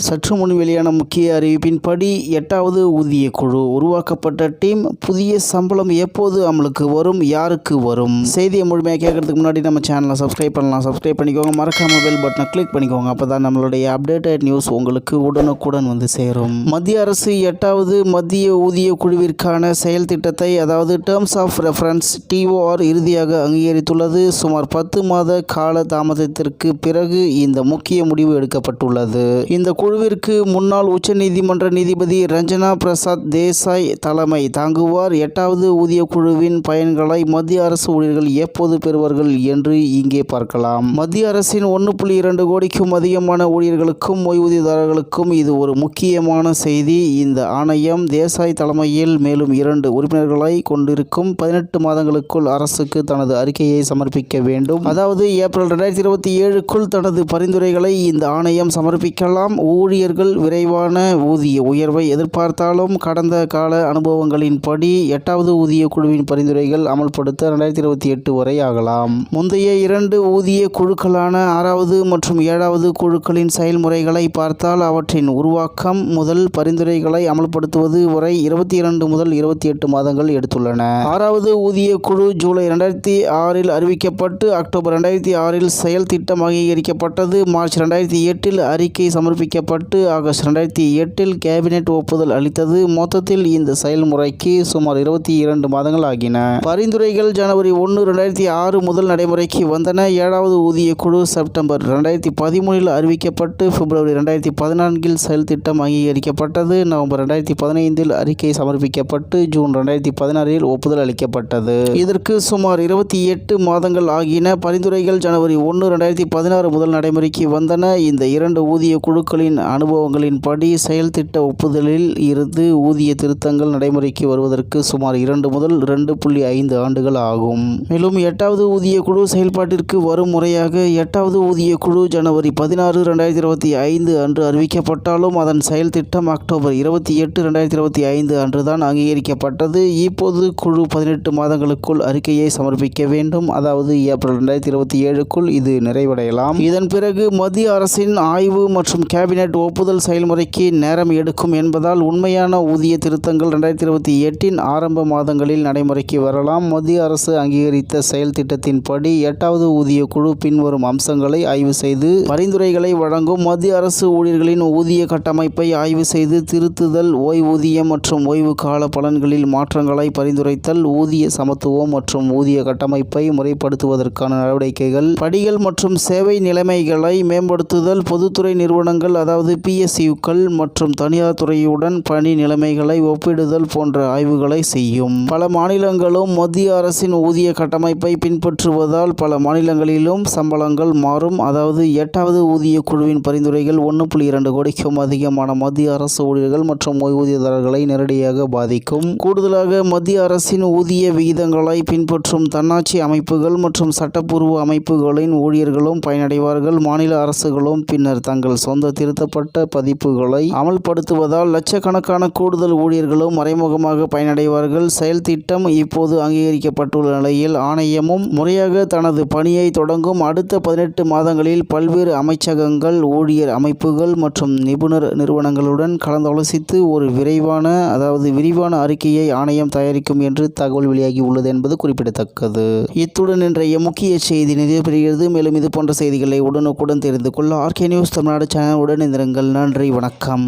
சற்று முன் வெளியான முக்கிய அறிவிப்பின்படி 8வது ஊதிய குழு உருவாக்கப்பட்ட டீம். புதிய சம்பளம் எப்போது அமலுக்கு வரும், யாருக்கு வரும்? செய்தியை முழுமையாக கேட்கறதுக்கு முன்னாடி நம்ம சேனலை சப்ஸ்கிரைப் பண்ணலாம். சப்ஸ்கிரைப் பண்ணிக்கோங்க. மறக்காம பெல் பட்டனை கிளிக் பண்ணிக்கோங்க. அப்பதான் நம்மளுடைய அப்டேட்டட் நியூஸ் உங்களுக்கு உடனுக்குடன் வந்து சேரும். மத்திய அரசு 8வது மத்திய ஊதிய குழுவிற்கான செயல் திட்டத்தை, அதாவது டேர்ம்ஸ் ஆஃப் ரெஃபரன்ஸ் TOR இறுதியாக அங்கீகரித்துள்ளது. சுமார் 10 மாத கால தாமதத்திற்கு பிறகு இந்த முக்கிய முடிவு எடுக்கப்பட்டுள்ளது. இந்த குழுவிற்கு முன்னாள் உச்சநீதிமன்ற நீதிபதி ரஞ்சனா பிரசாத் தேசாய் தலைமை தாங்குவார். 8வது ஊதிய குழுவின் பயன்களை மத்திய அரசு ஊழியர்கள் எப்போது பெறுவார்கள் என்று இங்கே பார்க்கலாம். மத்திய அரசின் 1.2 கோடிக்கும் அதிகமான ஊழியர்களுக்கும் ஓய்வூதியதாரர்களுக்கும் இது ஒரு முக்கியமான செய்தி. இந்த ஆணையம் தேசாய் தலைமையில் மேலும் 2 உறுப்பினர்களை கொண்டிருக்கும். 18 மாதங்களுக்குள் அரசுக்கு தனது அறிக்கையை சமர்ப்பிக்க வேண்டும். அதாவது ஏப்ரல் 2027க்குள் தனது பரிந்துரைகளை இந்த ஆணையம் சமர்ப்பிக்கலாம். ஊழியர்கள் விரைவான ஊதிய உயர்வை எதிர்பார்த்தாலும் கடந்த கால அனுபவங்களின்படி 8வது ஊதிய குழுவின் பரிந்துரைகள் அமல்படுத்த 2028 வரை ஆகலாம். முந்தைய 2 ஊதிய குழுக்களான 6வது மற்றும் 7வது குழுக்களின் செயல்முறைகளை பார்த்தால் அவற்றின் உருவாக்கம் முதல் பரிந்துரைகளை அமல்படுத்துவது வரை 22 முதல் 28 மாதங்கள் எடுத்துள்ளன. 6வது ஊதிய குழு ஜூலை 2006இல் அறிவிக்கப்பட்டு அக்டோபர் 2006இல் செயல் திட்டம் அங்கீகரிக்கப்பட்டது. மார்ச் 2008இல் அறிக்கை சமர்ப்பிக்கப்பட்டு ஆகஸ்ட் 2008இல் கேபினெட் ஒப்புதல் அளித்தது. மொத்தத்தில் இந்த செயல்முறைக்கு சுமார் 22 மாதங்கள் ஆகின. பரிந்துரைகள் ஜனவரி 1, 2006 முதல் நடைமுறைக்கு வந்தன. 7வது ஊதிய குழு செப்டம்பர் 2013இல் அறிவிக்கப்பட்டு பிப்ரவரி 2014இல் செயல் திட்டம் அங்கீகரிக்கப்பட்டது. நவம்பர் 2015இல் அறிக்கை சமர்ப்பிக்கப்பட்டு ஜூன் 2016இல் ஒப்புதல் அளிக்கப்பட்டது. இதற்கு சுமார் 28 மாதங்கள் ஆகின. பரிந்துரைகள் ஜனவரி 1, 2016 முதல் நடைமுறைக்கு வந்தன. இந்த 2 ஊதிய குழுக்களின் அனுபவங்களின்படி செயல் திட்ட ஒப்புதலில் இருந்து ஊதிய திருத்தங்கள் நடைமுறைக்கு வருவதற்கு சுமார் 2 முதல் 2.5 ஆண்டுகள் ஆகும். மேலும் 8வது ஊதிய குழு செயல்பாட்டிற்கு வரும் முறையாக 8வது ஊதிய குழு ஜனவரி 16, 2025 அன்று அறிவிக்கப்பட்டாலும் அதன் செயல் திட்டம் அக்டோபர் 28, 2025 அன்றுதான் அங்கீகரிக்கப்பட்டது. இப்போது குழு 18 மாதங்களுக்குள் அறிக்கையை சமர்ப்பிக்க வேண்டும். அதாவது ஏப்ரல் 2027க்குள் இது நிறைவடையலாம். இதன் பிறகு மத்திய அரசின் ஆய்வு மற்றும் கேபினெட் ஒப்புதல் செயல்முறைக்கு நேரம் எடுக்கும் என்பதால் உண்மையான ஊதிய திருத்தங்கள் 2028இன் ஆரம்ப மாதங்களில் நடைமுறைக்கு வரலாம். மத்திய அரசு அங்கீகரித்த செயல் திட்டத்தின்படி 8வது ஊதிய குழு பின்வரும் அம்சங்களை ஆய்வு செய்து பரிந்துரைகளை வழங்கும். மத்திய அரசு ஊழியர்களின் ஊதிய கட்டமைப்பை ஆய்வு செய்து திருத்துதல், ஓய்வூதியம் மற்றும் ஓய்வு கால பலன்களில் மாற்றங்களை பரிந்துரைத்தல், ஊதிய சமத்துவம் மற்றும் ஊதிய கட்டமைப்பை முறைப்படுத்துவதற்கான நடவடிக்கைகள், படிகள் மற்றும் சேவை நிலைமைகளை மேம்படுத்துதல், பொதுத்துறை நிறுவனங்கள் அதாவது PSUக்கள் மற்றும் தனியார் துறையுடன் பணி நிலைமைகளை ஒப்பிடுதல் போன்ற ஆய்வுகளை செய்யும். பல மாநிலங்களும் மத்திய அரசின் ஊதிய கட்டமைப்பை பின்பற்றுவதால் பல மாநிலங்களிலும் சம்பளங்கள் மாறும். அதாவது 8வது ஊதிய குழுவின் பரிந்துரைகள் 1.2 கோடிக்கும் அதிகமான மத்திய அரசு ஊழியர்கள் மற்றும் ஓய்வூதியதாரர்களை நேரடியாக பாதிக்கும். கூடுதலாக மத்திய அரசின் ஊதிய விகிதங்களை பின்பற்றும் தன்னாட்சி அமைப்புகள் மற்றும் சட்டப்பூர்வ அமைப்புகளின் ஊழியர்களும் பயனடைவார்கள். மாநில அரசுகளும் பின்னர் தங்கள் சொந்த திருத்தப்பட்ட பதிப்புகளை அமல்படுத்துவதால் லட்சக்கணக்கான கூடுதல் ஊழியர்களும் மறைமுகமாக பயனடைவார்கள். செயல் திட்டம் இப்போது அங்கீகரிக்கப்பட்டுள்ள நிலையில் ஆணையமும் முறையாக தனது பணியை தொடங்கும். அடுத்த 18 மாதங்களில் பல்வேறு அமைச்சகங்கள், ஊழியர் அமைப்புகள் மற்றும் நிபுணர் நிறுவனங்களுடன் கலந்தாலோசித்து ஒரு விரிவான அறிக்கையை ஆணையம் தயாரிக்கும் என்று தகவல் வெளியாகி உள்ளது என்பது குறிப்பிடத்தக்கது. இத்துடன் இன்றைய முக்கிய செய்தி நிறைவு பெறுகிறது. மேலும் இது போன்ற செய்திகளை உடனுக்குடன் தெரிந்து கொள்ள RK நியூஸ் தமிழ்நாடு சேனல் உடன் இருங்கள். நன்றி, வணக்கம்.